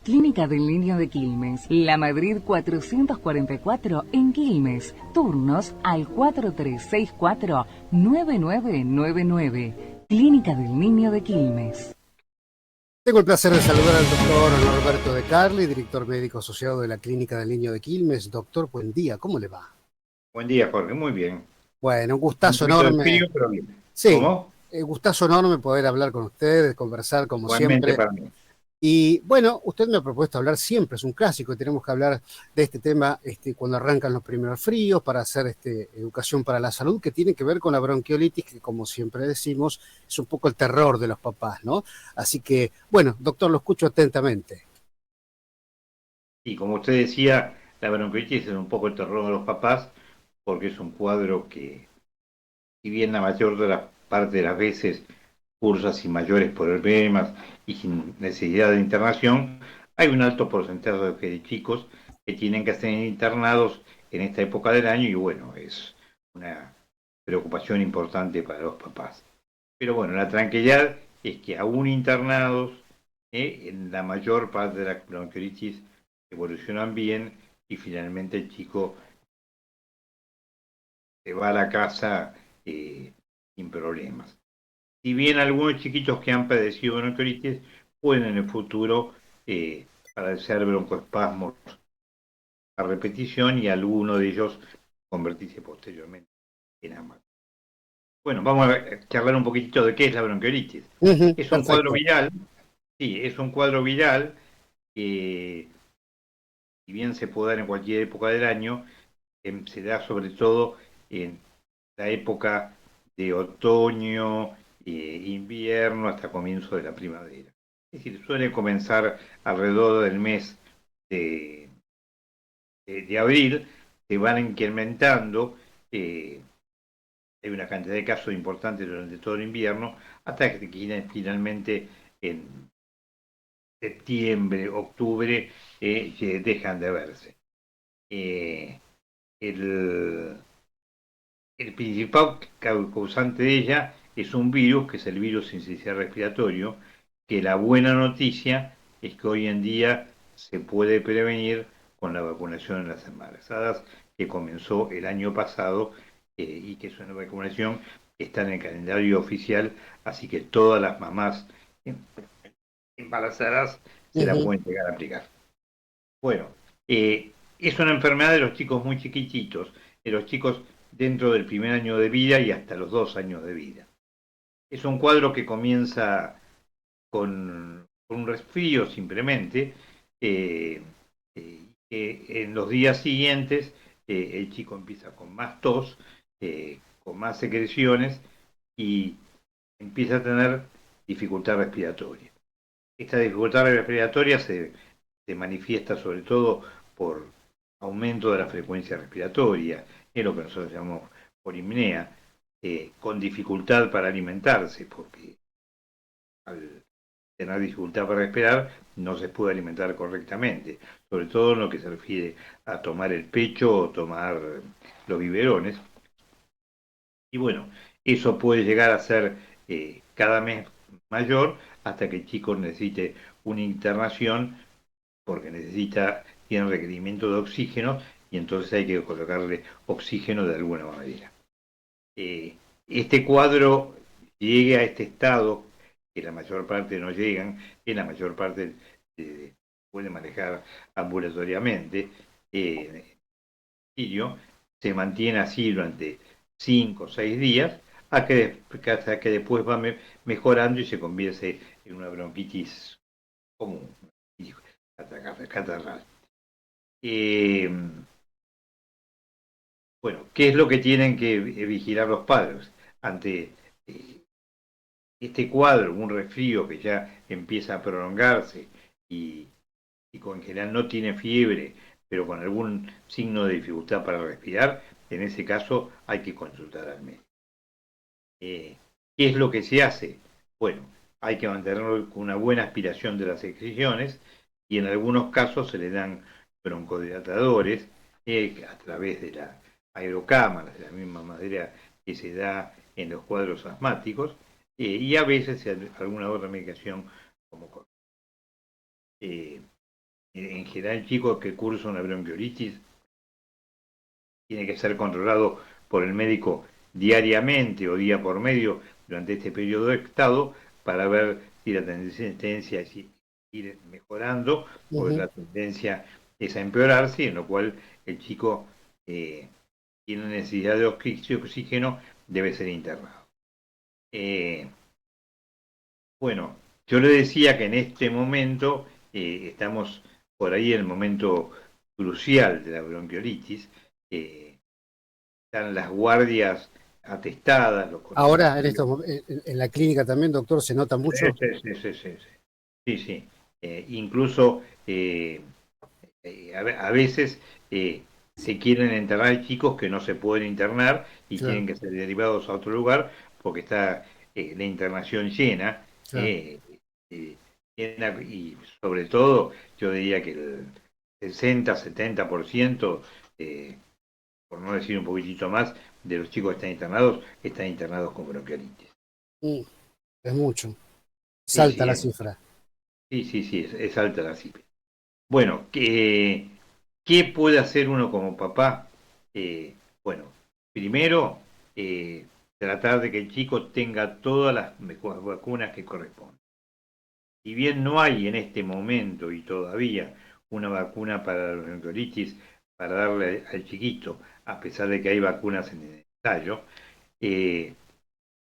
Clínica del Niño de Quilmes, La Madrid 444 en Quilmes. Turnos al 4364-9999. Clínica del Niño de Quilmes. Tengo el placer de saludar al doctor Norberto De Carli, director médico asociado de la Clínica del Niño de Quilmes. Doctor, buen día, ¿cómo le va? Buen día, Jorge. Muy bien. Bueno, un Un gustazo poquito de enorme. frío, pero bien. Sí, ¿Cómo? gustazo enorme poder hablar con ustedes, conversar como Igualmente siempre. para mí. Y bueno, usted me ha propuesto hablar siempre, es un clásico, y tenemos que hablar de este tema cuando arrancan los primeros fríos, para hacer educación para la salud, que tiene que ver con la bronquiolitis, que como siempre decimos, es un poco el terror de los papás, ¿no? Así que, bueno, doctor, lo escucho atentamente. Y como usted decía, la bronquitis es un poco el terror de los papás, porque es un cuadro que, si bien la mayor de la parte de las veces cursa sin mayores problemas y sin necesidad de internación, hay un alto porcentaje de chicos que tienen que ser internados en esta época del año y bueno, es una preocupación importante para los papás. Pero bueno, la tranquilidad es que aún internados, en la mayor parte de las bronquiolitis evolucionan bien y finalmente el chico se va a la casa sin problemas. Si bien algunos chiquitos que han padecido bronquiolitis pueden en el futuro padecer broncoespasmos a repetición y alguno de ellos convertirse posteriormente en asma. Bueno, vamos a charlar un poquitito de qué es la bronquiolitis. Ujú, Es un cuadro perfecto. viral. Sí, es un cuadro viral que, si bien se puede dar en cualquier época del año, se da sobre todo en la época de otoño, invierno, hasta comienzo de la primavera. Es decir, suele comenzar alrededor del mes de, de abril, se van incrementando, eh, hay una cantidad de casos importantes durante todo el invierno, hasta que finalmente en septiembre, octubre, dejan de verse. Eh, el, el principal causante de ella es un virus, que es el virus sincicial respiratorio, que la buena noticia es que hoy en día se puede prevenir con la vacunación en las embarazadas, que comenzó el año pasado y que es una vacunación que está en el calendario oficial, así que todas las mamás embarazadas se la Ujú. pueden llegar a aplicar. Bueno, es una enfermedad de los chicos muy chiquititos, de los chicos dentro del primer año de vida y hasta los 2 años de vida. Es un cuadro que comienza con un resfrío simplemente, eh, que en los días siguientes el chico empieza con más tos, con más secreciones y empieza a tener dificultad respiratoria. Esta dificultad respiratoria se manifiesta sobre todo por aumento de la frecuencia respiratoria, es lo que nosotros llamamos polimnea, con dificultad para alimentarse, porque al tener dificultad para respirar no se puede alimentar correctamente, sobre todo en lo que se refiere a tomar el pecho o tomar los biberones. Y bueno, eso puede llegar a ser cada mes mayor hasta que el chico necesite una internación porque tiene requerimiento de oxígeno y entonces hay que colocarle oxígeno de alguna manera. Este cuadro llegue a este estado, que la mayor parte no llegan, que la mayor parte puede manejar ambulatoriamente, se mantiene así durante 5 o 6 días, hasta que después va mejorando y se convierte en una bronquitis común, catarral. Eh, bueno, ¿qué es lo que tienen que vigilar los padres ante este cuadro, un resfrío que ya empieza a prolongarse y, y con general no tiene fiebre, pero con algún signo de dificultad para respirar? En ese caso hay que consultar al médico. Eh, ¿Qué es lo que se hace? Bueno, hay que mantener una buena aspiración de las excreciones y en algunos casos se le dan broncodilatadores a través de la aerocámara, de la misma manera que se da en los cuadros asmáticos, y a veces alguna otra medicación como en general el chico que cursa una bronquiolitis tiene que ser controlado por el médico diariamente o día por medio durante este periodo de estado para ver si la tendencia es ir mejorando o Ujú. la tendencia es a empeorarse, en lo cual el chico tiene necesidad de oxígeno, debe ser internado. Bueno, yo le decía que en este momento estamos por ahí en el momento crucial de la bronquiolitis. Están las guardias atestadas, los Ahora, coronarios. en la clínica también, doctor, se nota Sí, mucho. sí, sí, sí, sí, sí. Sí, sí. Incluso a veces se quieren internar chicos que no se pueden internar y Claro, tienen que ser derivados a otro lugar porque está la internación llena, claro. eh, eh, llena, y sobre todo yo diría que el 60-70%, por no decir un poquitito más, de los chicos que están internados con bronquiolitis. Mm, es mucho. Sí, Salta sí, la cifra. sí, sí, sí, es alta la cifra. Bueno, ¿qué puede hacer uno como papá? Bueno, primero, tratar de que el chico tenga todas las vacunas que corresponden. Si bien no hay en este momento y todavía una vacuna para la bronquiolitis para darle al chiquito, a pesar de que hay vacunas en el ensayo, eh,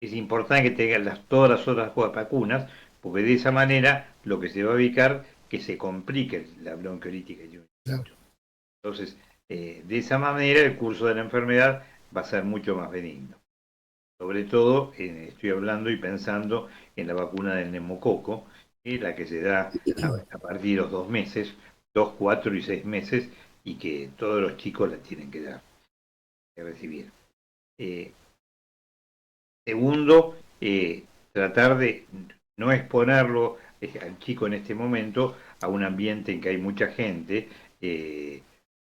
es importante que tengan todas las otras vacunas, porque de esa manera lo que se va a evitar que se complique la bronquiolitis que tiene un Claro. chiquito. Entonces, de esa manera el curso de la enfermedad va a ser mucho más benigno. Sobre todo, estoy hablando y pensando en la vacuna del neumococo, la que se da a partir de los 2 meses, 2, 4 y 6 meses, y que todos los chicos la tienen que dar, que recibir. Eh, Segundo, tratar de no exponerlo al chico en este momento a un ambiente en que hay mucha gente,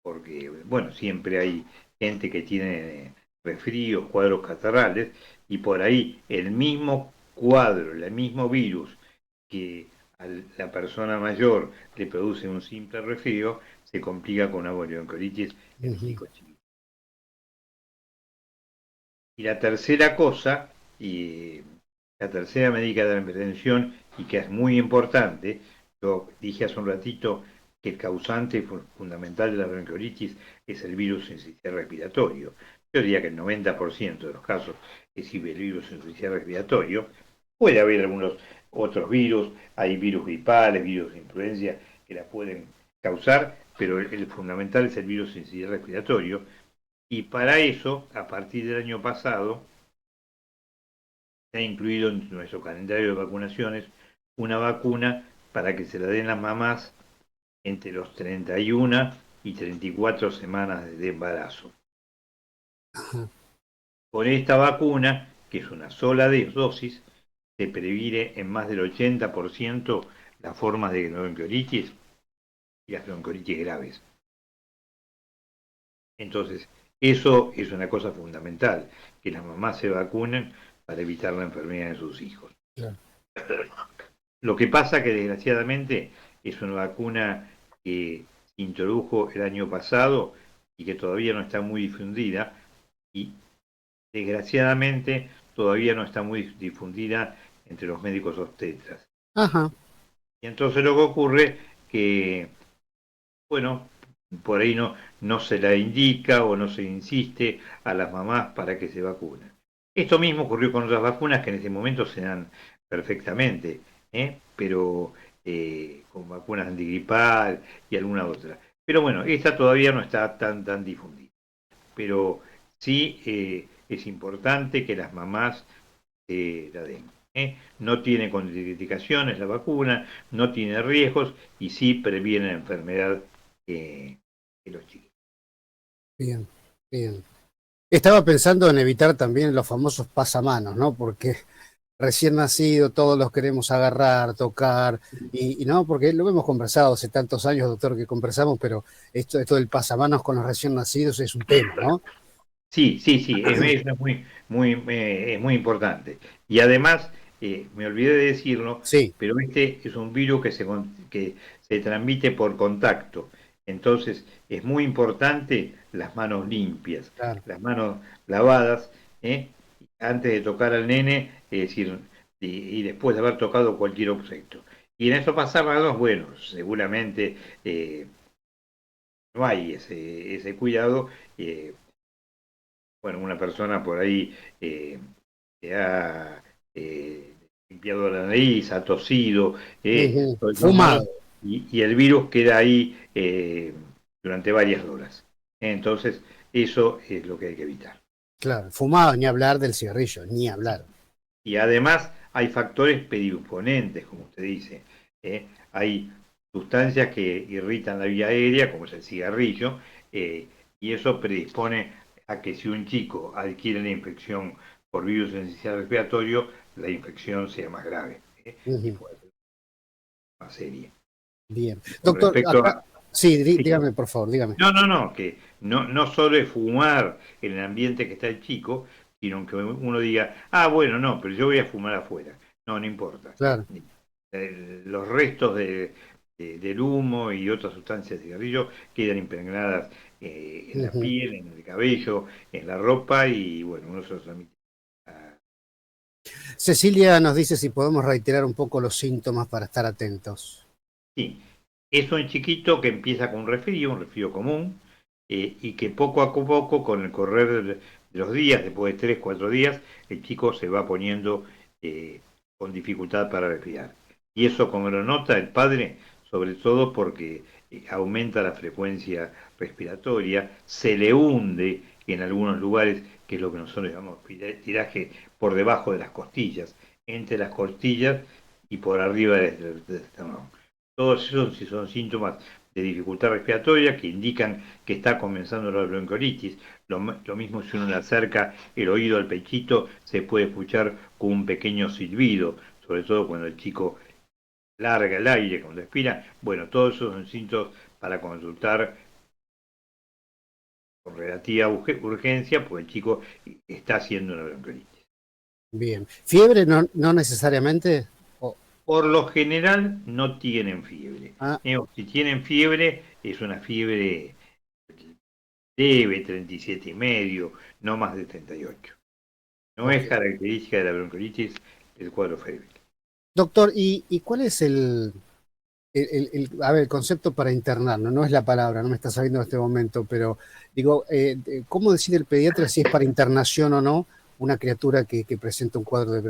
porque, bueno, siempre hay gente que tiene resfríos, cuadros catarrales, y por ahí el mismo cuadro, el mismo virus que a la persona mayor le produce un simple resfrío, se complica con una bronquiolitis en el Ujú. chico chiquito. Y la tercera cosa, y la tercera medida de la prevención, y que es muy importante, yo dije hace un ratito que el causante fundamental de la bronquiolitis es el virus sincicial respiratorio. Yo diría que el 90% de los casos es el virus sincicial respiratorio. Puede haber algunos otros virus, hay virus gripales, virus de influencia que la pueden causar, pero el fundamental es el virus sincicial respiratorio. Y para eso, a partir del año pasado, se ha incluido en nuestro calendario de vacunaciones una vacuna para que se la den las mamás entre los 31 y 34 semanas de embarazo. Ajá. Con esta vacuna, que es una sola dosis, se previene en más del 80% las formas de bronquiolitis y las bronquiolitis graves. Entonces, eso es una cosa fundamental, que las mamás se vacunen para evitar la enfermedad de sus hijos. Claro. Lo que pasa que desgraciadamente es una vacuna que se introdujo el año pasado y que todavía no está muy difundida y desgraciadamente todavía no está muy difundida entre los médicos obstetras. Ajá. Y entonces lo que ocurre que, bueno, por ahí no se la indica o no se insiste a las mamás para que se vacunen. Esto mismo ocurrió con otras vacunas que en este momento se dan perfectamente, pero con vacunas antigripal y alguna otra. Pero bueno, esta todavía no está tan difundida. Pero sí es importante que las mamás la den. No tiene contraindicaciones la vacuna, no tiene riesgos y sí previene la enfermedad de los chicos. Bien, bien. Estaba pensando en evitar también los famosos pasamanos, ¿no? Porque recién nacido todos los queremos agarrar, tocar, y no, porque lo hemos conversado hace tantos años, doctor, que conversamos, pero esto del pasamanos con los recién nacidos es un tema, ¿no? Sí, sí, sí, es es muy importante. Y además, me olvidé de decirlo, Sí, pero este es un virus que se transmite por contacto. Entonces es muy importante las manos limpias, Claro. las manos lavadas, ¿eh? Antes de tocar al nene, es decir, y después de haber tocado cualquier objeto. Y en esos pasados, bueno, seguramente no hay ese cuidado. Bueno, una persona por ahí se ha limpiado la nariz, ha tosido, Ujú. todo eso malo, Fumado. y el virus queda ahí durante varias horas. Entonces, eso es lo que hay que evitar. Claro, fumado, ni hablar del cigarrillo, ni hablar. Y además hay factores predisponentes, como usted dice. Hay sustancias que irritan la vía aérea, como es el cigarrillo, y eso predispone a que si un chico adquiere la infección por virus esencial respiratorio, la infección sea más grave, y Ujú. puede ser más seria. Bien. Con Doctor, respecto acá, a... sí, Sí. dígame, por favor, dígame. No, que no solo es fumar en el ambiente que está el chico, sino que uno diga, ah, bueno, no, pero yo voy a fumar afuera. No, no importa. Claro. Los restos del humo y otras sustancias de cigarrillo quedan impregnadas en la Ujú. piel, en el cabello, en la ropa y bueno, uno se los transmite. a- Cecilia nos dice si podemos reiterar un poco los síntomas para estar atentos. Sí, es un chiquito que empieza con un resfrío común, y que poco a poco, con el correr de los días, después de 3, 4 días, el chico se va poniendo con dificultad para respirar. Y eso, como lo nota el padre, sobre todo porque aumenta la frecuencia respiratoria, se le hunde en algunos lugares, que es lo que nosotros llamamos tiraje por debajo de las costillas, entre las costillas y por arriba del esternón. Todos esos sí son síntomas de dificultad respiratoria que indican que está comenzando la bronquiolitis. Lo mismo si uno le acerca el oído al pechito, se puede escuchar con un pequeño silbido, sobre todo cuando el chico larga el aire, cuando expira. Bueno, todos esos son síntomas para consultar con relativa urgencia, porque el chico está haciendo una bronquiolitis. Bien. ¿Fiebre no necesariamente? Oh, Por lo general no tienen fiebre. ah, O si tienen fiebre, es una fiebre leve, 37,5, no más de 38. No ok. es característica de la bronquiolitis el cuadro febril. Doctor, ¿y cuál es a ver, el concepto para internar? No, no es la palabra, no me está saliendo en este momento, pero digo, ¿cómo decide el pediatra si es para internación o no una criatura que presenta un cuadro de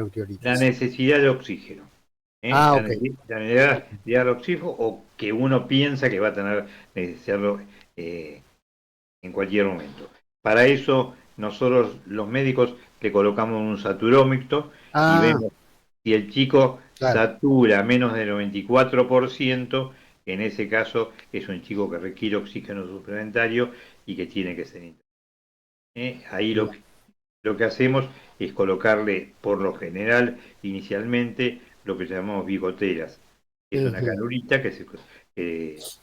La bronquiolitis? necesidad de oxígeno. Ah, La ok, necesidad de dar oxígeno, o que uno piensa que va a tener necesidad eh, en cualquier momento. Para eso nosotros los médicos le colocamos un saturómetro y ah, vemos si el chico claro, satura menos del 94%. En ese caso es un chico que requiere oxígeno suplementario y que tiene que ser internado. Ahí bien, lo que hacemos es colocarle, por lo general, inicialmente, lo que llamamos bigoteras. Es una ujú, canulita que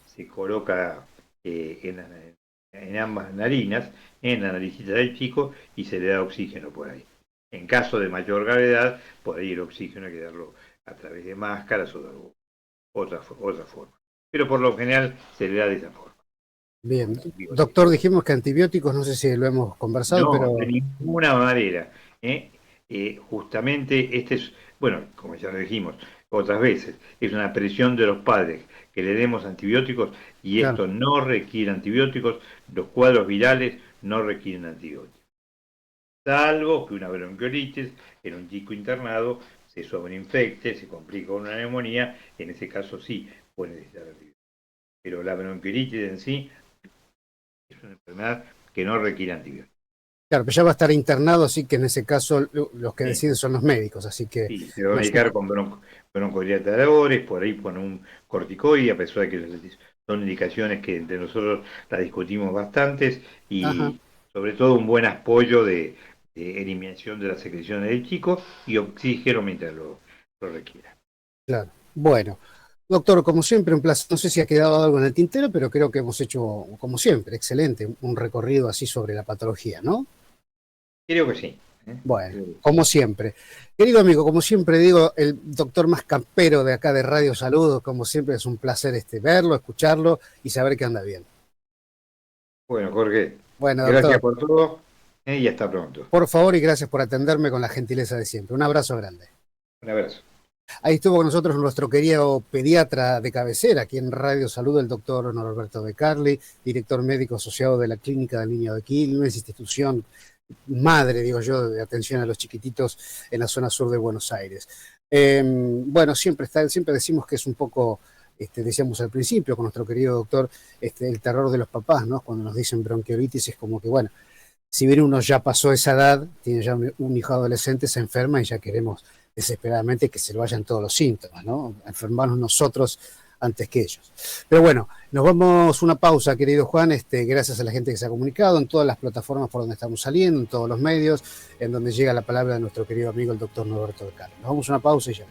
se coloca en ambas narinas, en la naricita del chico, y se le da oxígeno por ahí. En caso de mayor gravedad, por ahí el oxígeno hay que darlo a través de máscaras o de otra forma. Pero por lo general se le da de esa forma, bien. con bigoteras. Doctor, dijimos que antibióticos, no sé si lo hemos conversado, No, de pero ninguna manera. ¿eh? Justamente este es, bueno, como ya lo dijimos otras veces, es una presión de los padres que le demos antibióticos, y claro, esto no requiere antibióticos, los cuadros virales no requieren antibióticos, salvo que una bronquiolitis en un chico internado se sobreinfecte, se complica con una neumonía, en ese caso sí puede necesitar antibióticos. Pero la bronquiolitis en sí es una enfermedad que no requiere antibióticos. claro, pero ya va a estar internado, así que en ese caso los que ¿sí? deciden son los médicos, así que Sí, se va a no es un... medicar con broncodilatadores, por ahí con un corticoide, a pesar de que son indicaciones que entre nosotros las discutimos bastantes, Ajá, y sobre todo un buen apoyo de eliminación de las secreciones del chico y oxígeno mientras lo requiera. claro. Bueno, doctor, como siempre, un placer. No sé si ha quedado algo en el tintero, pero creo que hemos hecho, como siempre, excelente, un recorrido así sobre la patología, ¿no? Creo que sí. Bueno, como siempre. Querido amigo, como siempre digo, el doctor más campero de acá de Radio Salud, como siempre es un placer verlo, escucharlo y saber que anda bien. Bueno, Jorge, Bueno, gracias doctor, por todo y hasta pronto. por favor y gracias por atenderme con la gentileza de siempre. Un abrazo grande. Un abrazo. Ahí estuvo con nosotros nuestro querido pediatra de cabecera, aquí en Radio Salud, el doctor Norberto De Carli, director médico asociado de la Clínica del Niño de Quilmes, institución madre, digo yo, de atención a los chiquititos en la zona sur de Buenos Aires. Bueno, siempre decimos que es un poco, decíamos al principio con nuestro querido doctor, el terror de los papás, ¿no? Cuando nos dicen bronquiolitis es como que, bueno, si bien uno ya pasó esa edad, tiene ya un hijo adolescente, se enferma y ya queremos desesperadamente que se le vayan todos los síntomas, ¿no? Enfermarnos nosotros antes que ellos. Pero bueno, nos vamos una pausa, querido Juan, gracias a la gente que se ha comunicado en todas las plataformas por donde estamos saliendo, en todos los medios, en donde llega la palabra de nuestro querido amigo el doctor Norberto De Carli. Nos vamos a una pausa y ya.